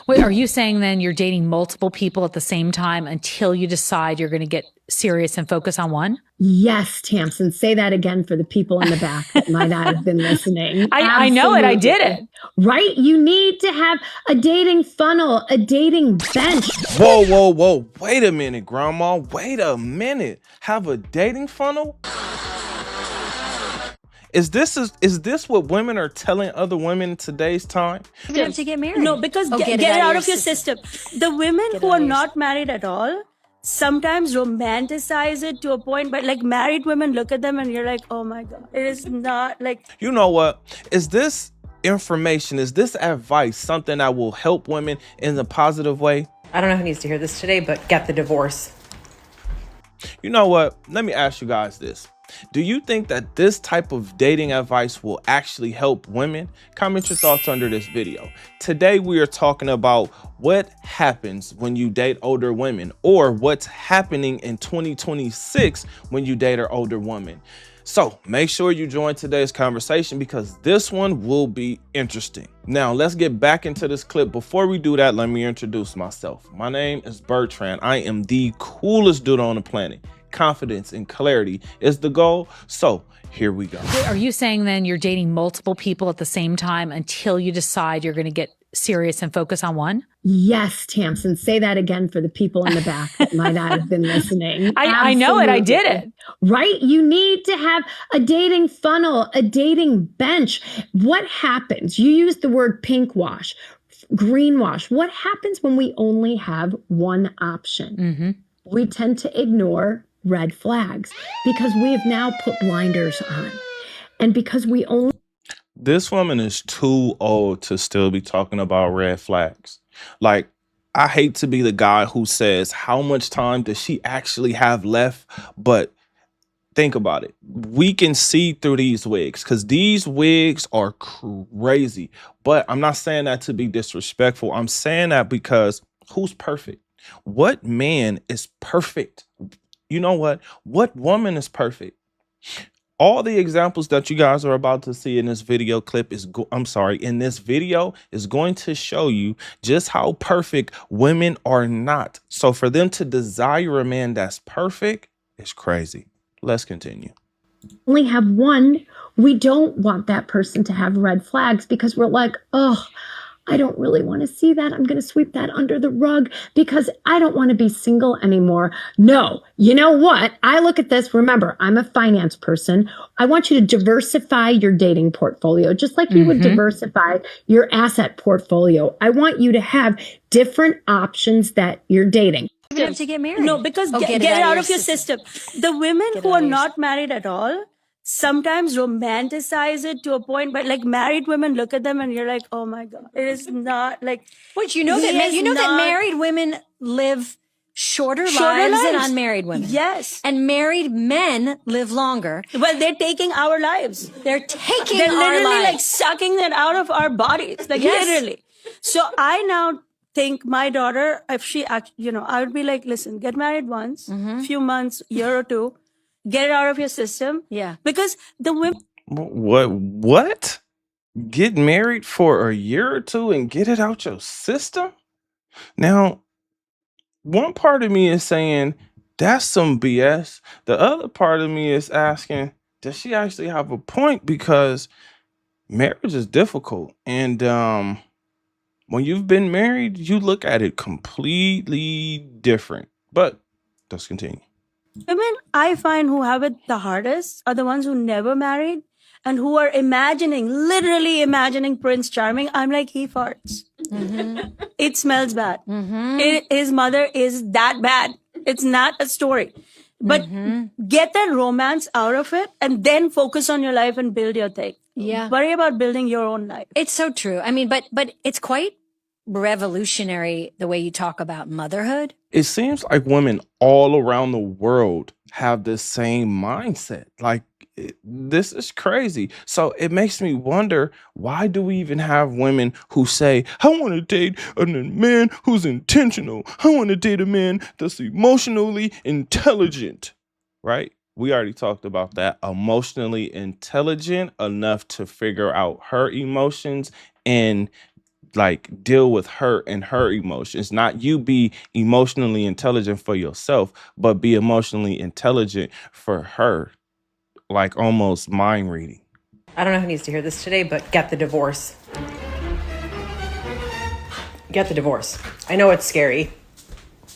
Wait, are you saying then you're dating multiple people at the same time until you decide you're going to get serious and focus on one? Yes, Tamsin. Say that again for the people in the back that might not have been listening. I know it. I did it. Right? You need to have a dating funnel, a dating bench. Whoa, whoa, whoa. Wait a minute, Grandma. Wait a minute. Have a dating funnel? Is this what women are telling other women in today's time? You have to get married. No, because get it out of your system. The women who are not married at all sometimes romanticize it to a point, but like married women look at them and you're like, oh my God, it is not like. You know what? Is this information, is this advice something that will help women in a positive way? I don't know who needs to hear this today, but get the divorce. You know what? Let me ask you guys this. Do you think that this type of dating advice will actually help women? Comment your thoughts under this video. Today we are talking about what happens when you date older women, or what's happening in 2026 when you date an older woman. So make sure you join today's conversation because this one will be interesting. Now let's get back into this clip. Before we do that, let me introduce myself. My name is Bertrand. I am the coolest dude on the planet. Confidence and clarity is the goal. So here we go. Wait, are you saying then you're dating multiple people at the same time until you decide you're going to get serious and focus on one? Yes, Tamsin. Say that again for the people in the back that might not have been listening. I know it. I did it. Right? You need to have a dating funnel, a dating bench. What happens? You use the word pink wash, green wash. What happens when we only have one option? Mm-hmm. We tend to ignore red flags because we have now put blinders on. And because we only... This woman is too old to still be talking about red flags. Like, I hate to be the guy who says, how much time does she actually have left? But think about it. We can see through these wigs because these wigs are crazy. But I'm not saying that to be disrespectful. I'm saying that because who's perfect? What man is perfect? You know what? What woman is perfect? All the examples that you guys are about to see in this video clip in this video is going to show you just how perfect women are not. So for them to desire a man that's perfect is crazy. Let's continue. Only have one. We don't want that person to have red flags because we're like, oh, I don't really want to see that. I'm going to sweep that under the rug because I don't want to be single anymore. No, you know what? I look at this. Remember, I'm a finance person. I want you to diversify your dating portfolio, just like you would diversify your asset portfolio. I want you to have different options that you're dating. You have to get married. No, because get it out of your system. The women who are not married at all sometimes romanticize it to a point, but like married women look at them and you're like, oh my God, it is not like. But you know that married women live shorter lives than unmarried women. Yes. And married men live longer. Well, they're taking our lives. They're literally like sucking that out of our bodies, like literally. So I now think my daughter, if she, I would be like, listen, get married once, few months, year or two. Get it out of your system. Yeah. Because the women... What? Get married for a year or two and get it out your system? Now, one part of me is saying, that's some BS. The other part of me is asking, does she actually have a point? Because marriage is difficult. And when you've been married, you look at it completely different. But let's continue. Women I find who have it the hardest are the ones who never married and who are literally imagining Prince Charming. I'm like, he farts. It smells bad. His mother is that bad. It's not a story. But get that romance out of it and then focus on your life and build your thing. Yeah. Worry about building your own life. It's so true. I mean, but it's quite revolutionary the way you talk about motherhood. It seems like women all around the world have this same mindset. Like, this is crazy. So it makes me wonder, why do we even have women who say, I want to date a man who's intentional. I want to date a man that's emotionally intelligent, right? We already talked about that. Emotionally intelligent enough to figure out her emotions and like deal with her and her emotions. Not you be emotionally intelligent for yourself, but be emotionally intelligent for her, like almost mind reading. I don't know who needs to hear this today, but get the divorce. Get the divorce. I know it's scary,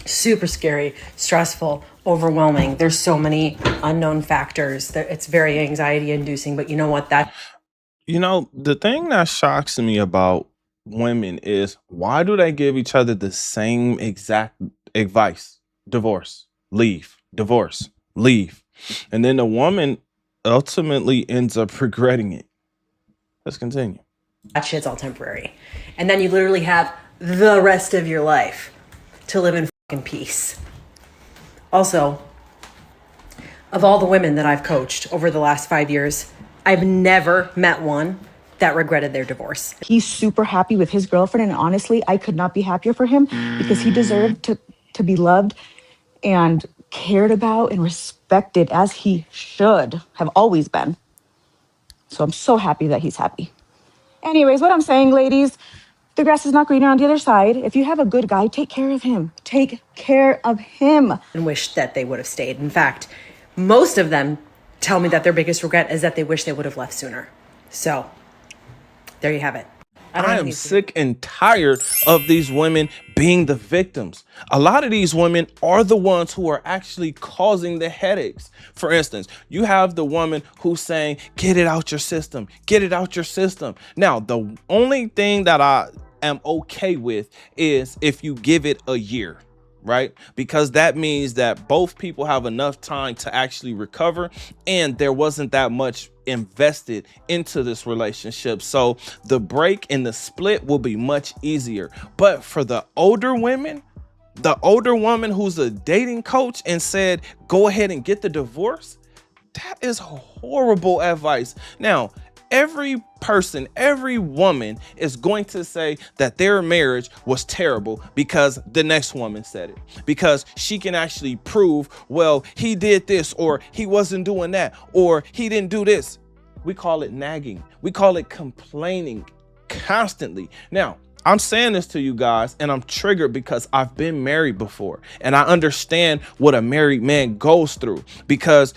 super scary, stressful, overwhelming. There's so many unknown factors that it's very anxiety inducing, but you know what? You know, the thing that shocks me about women is why do they give each other the same exact advice? Divorce, leave, divorce, leave. And then the woman ultimately ends up regretting it. Let's continue. That shit's all temporary. And then you literally have the rest of your life to live in fucking peace. Also, of all the women that I've coached over the last 5 years, I've never met one that regretted their divorce. He's super happy with his girlfriend, and honestly, I could not be happier for him because he deserved to be loved and cared about and respected as he should have always been. So I'm so happy that he's happy. Anyways, what I'm saying, ladies, the grass is not greener on the other side. If you have a good guy, take care of him. Take care of him. And wish that they would have stayed. In fact, most of them tell me that their biggest regret is that they wish they would have left sooner. So there you have it. I am sick and tired of these women being the victims. A lot of these women are the ones who are actually causing the headaches. For instance, you have the woman who's saying, get it out your system, get it out your system. Now, the only thing that I am okay with is if you give it a year. Right? Because that means that both people have enough time to actually recover and there wasn't that much invested into this relationship. So the break and the split will be much easier. But for the older women, the older woman who's a dating coach and said, go ahead and get the divorce, that is horrible advice. Now, every person, every woman is going to say that their marriage was terrible because the next woman said it, because she can actually prove, well, he did this or he wasn't doing that or he didn't do this. We call it nagging. We call it complaining constantly. Now, I'm saying this to you guys and I'm triggered because I've been married before and I understand what a married man goes through, because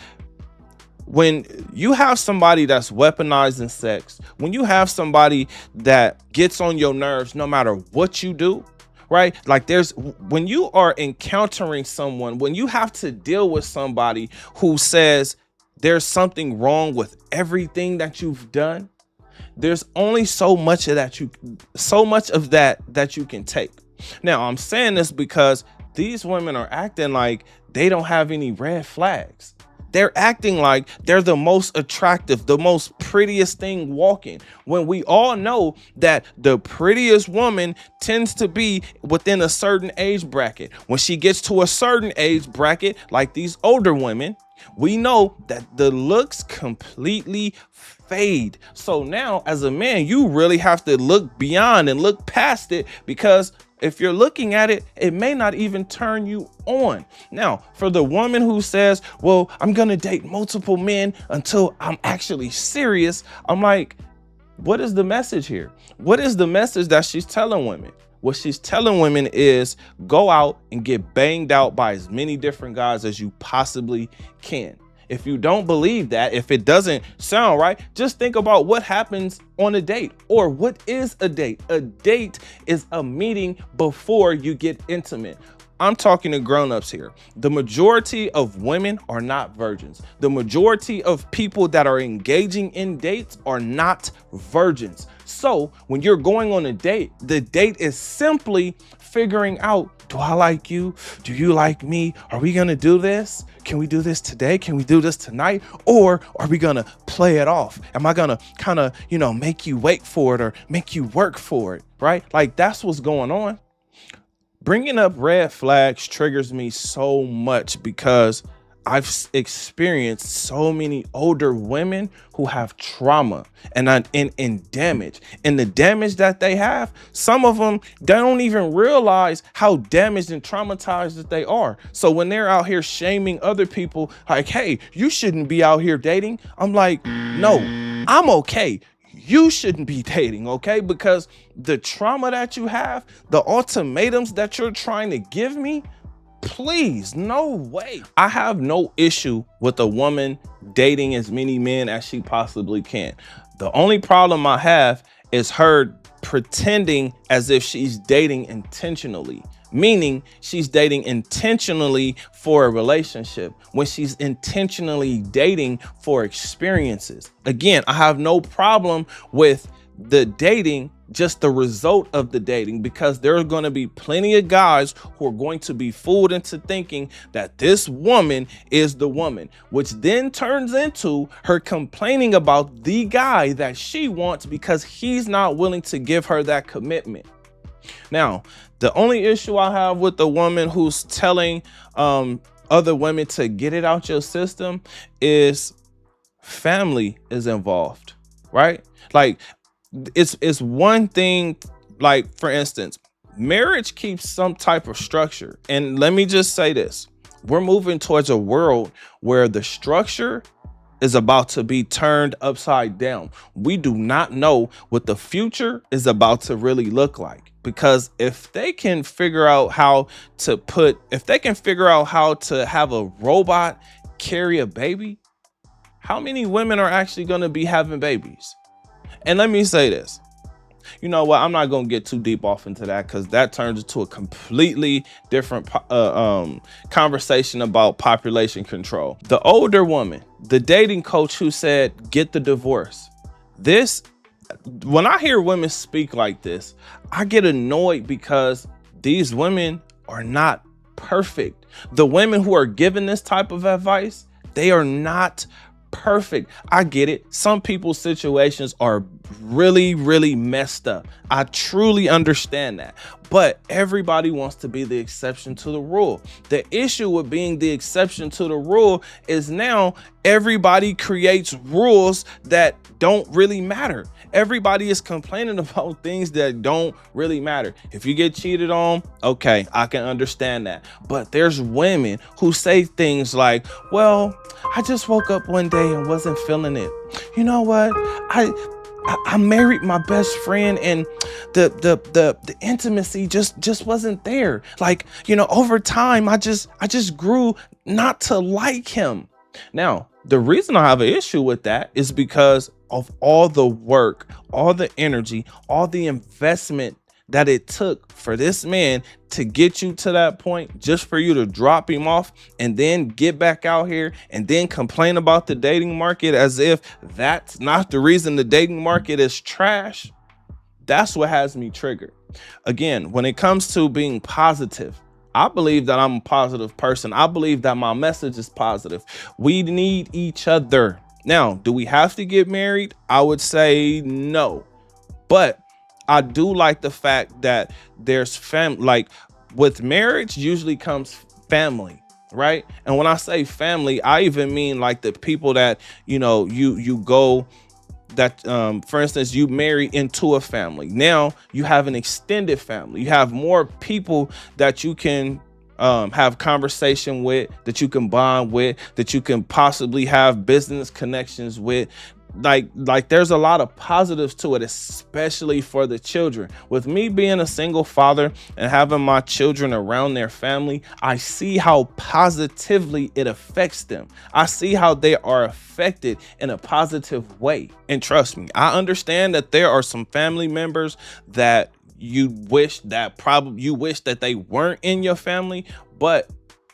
when you have somebody that's weaponizing sex, when you have somebody that gets on your nerves no matter what you do, right? Like when you are encountering someone, when you have to deal with somebody who says there's something wrong with everything that you've done, there's only so much of that you can take. Now, I'm saying this because these women are acting like they don't have any red flags. They're acting like they're the most attractive, the most prettiest thing walking, when we all know that the prettiest woman tends to be within a certain age bracket. When she gets to a certain age bracket, like these older women, we know that the looks completely fade. So now as a man, you really have to look beyond and look past it, because if you're looking at it, it may not even turn you on. Now, for the woman who says, well, I'm going to date multiple men until I'm actually serious, I'm like, what is the message here? What is the message that she's telling women? What she's telling women is go out and get banged out by as many different guys as you possibly can. If you don't believe that, if it doesn't sound right, just think about what happens on a date, or what is a date. A date is a meeting before you get intimate. I'm talking to grown-ups here. The majority of women are not virgins. The majority of people that are engaging in dates are not virgins. So when you're going on a date, the date is simply figuring out, do I like you? Do you like me? Are we gonna do this? Can we do this today? Can we do this tonight? Or are we gonna play it off? Am I gonna kind of, make you wait for it or make you work for it, right? Like, that's what's going on. Bringing up red flags triggers me so much because I've experienced so many older women who have trauma and damage. And the damage that they have, some of them, they don't even realize how damaged and traumatized that they are. So when they're out here shaming other people, like, hey, you shouldn't be out here dating, I'm like, no, I'm okay. you shouldn't be dating, okay? Because the trauma that you have, the ultimatums that you're trying to give me, please, no way. I have no issue with a woman dating as many men as she possibly can. The only problem I have is her pretending as if she's dating intentionally, meaning she's dating intentionally for a relationship when she's intentionally dating for experiences. Again, I have no problem with the dating, just the result of the dating, because there are going to be plenty of guys who are going to be fooled into thinking that this woman is the woman, which then turns into her complaining about the guy that she wants because he's not willing to give her that commitment. Now, the only issue I have with the woman who's telling other women to get it out your system is family is involved, right? Like, it's one thing, like, for instance, marriage keeps some type of structure. And let me just say this. We're moving towards a world where the structure is about to be turned upside down. We do not know what the future is about to really look like, because if they can figure out how to have a robot carry a baby, how many women are actually going to be having babies? And let me say this. You know what? I'm not going to get too deep off into that, because that turns into a completely different conversation about population control. The older woman, the dating coach who said, get the divorce. When I hear women speak like this, I get annoyed, because these women are not perfect. The women who are given this type of advice, they are not perfect. I get it. Some people's situations are really, really messed up. I truly understand that. But everybody wants to be the exception to the rule. The issue with being the exception to the rule is now everybody creates rules that don't really matter. Everybody is complaining about things that don't really matter. If you get cheated on, okay, I can understand that. But there's women who say things like, well, I just woke up one day and wasn't feeling it. You know what? I married my best friend, and the intimacy just wasn't there. Like, over time, I just grew not to like him. Now, the reason I have an issue with that is because of all the work, all the energy, all the investment that it took for this man to get you to that point, just for you to drop him off and then get back out here and then complain about the dating market as if that's not the reason the dating market is trash. That's what has me triggered. Again, when it comes to being positive, I believe that I'm a positive person. I believe that my message is positive. We need each other. Now, do we have to get married? I would say no. But I do like the fact that there's family. Like, with marriage usually comes family, right? And when I say family, I even mean like the people that, you go that, for instance, you marry into a family. Now you have an extended family. You have more people that you can have conversation with, that you can bond with, that you can possibly have business connections with. Like there's a lot of positives to it, especially for the children. With me being a single father and having my children around their family, I see how positively it affects them. I see how they are affected in a positive way. And trust me, I understand that there are some family members that you wish that they weren't in your family, but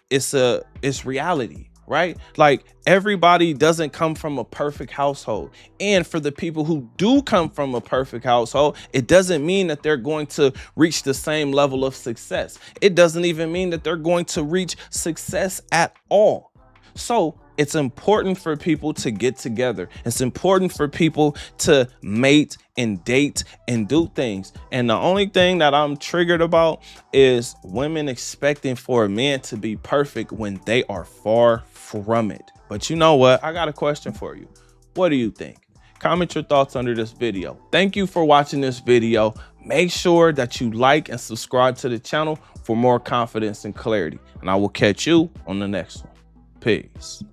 it's reality. Right? Like, everybody doesn't come from a perfect household. And for the people who do come from a perfect household, it doesn't mean that they're going to reach the same level of success. It doesn't even mean that they're going to reach success at all. So it's important for people to get together. It's important for people to mate and date and do things. And the only thing that I'm triggered about is women expecting for a man to be perfect when they are far from it. But you know what? I got a question for you. What do you think? Comment your thoughts under this video. Thank you for watching this video. Make sure that you like and subscribe to the channel for more confidence and clarity. And I will catch you on the next one. Peace.